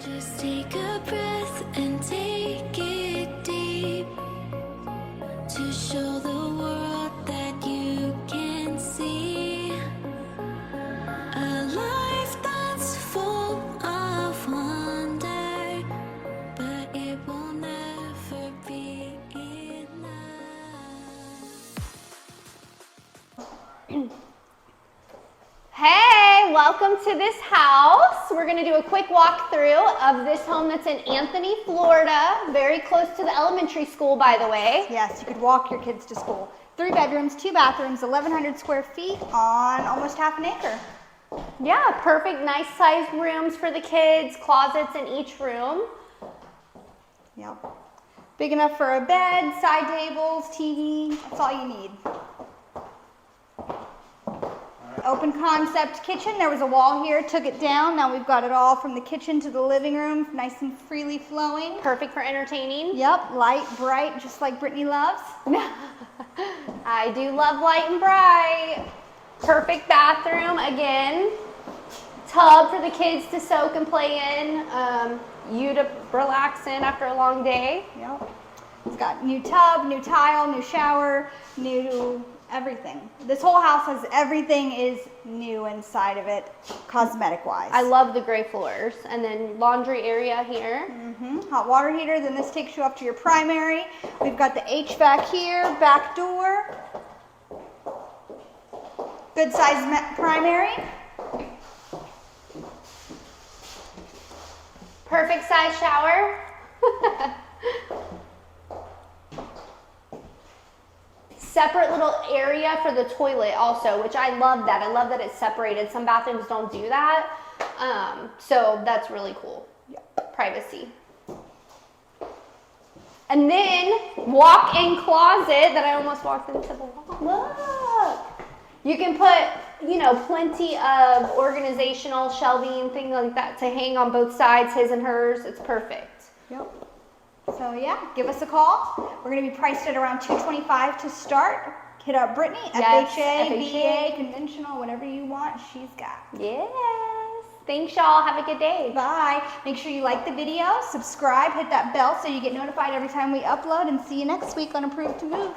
Just take a breath and take it deep to show the world that you can see a life that's full of wonder, but it will never be enough. Hey, welcome to this house. We're going to do a quick walkthrough of this home that's in Anthony, Florida, very close to the elementary school, by the way. Yes, you could walk your kids to school. 3 bedrooms, 2 bathrooms, 1,100 square feet on almost half an acre. Yeah, perfect, nice sized rooms for the kids, closets in each room. Yep. Big enough for a bed, side tables, TV, that's all you need. Open concept kitchen. There was a wall here, took it down. Now we've got it all from the kitchen to the living room, nice and freely flowing. Perfect for entertaining. Yep, light, bright, just like Brittany loves. I do love light and bright. Perfect bathroom, again. Tub for the kids to soak and play in. You to relax in after a long day. Yep. It's got new tub, new tile, new shower, new everything. This whole house has everything is new inside of it, cosmetic wise. I love the gray floors. And then laundry area here. Hot water heater, then this takes you up to your primary. We've got the HVAC here, back door. Good size primary. Perfect size shower. Separate little area for the toilet also, which I love that. I love that it's separated. Some bathrooms don't do that. So that's really cool. Yep. Privacy. And then walk-in closet that I almost walked into the wall. Look. You can put, you know, plenty of organizational shelving, things like that to hang on both sides, his and hers. It's perfect. Yep. So yeah, give us a call. We're going to be priced at around $225 to start. Hit up Brittany, Yes, FHA, FHA. VA, conventional, whatever you want, she's got. Yes. Thanks, y'all. Have a good day. Bye. Make sure you like the video, subscribe, hit that bell so you get notified every time we upload, and see you next week on Approved to Move.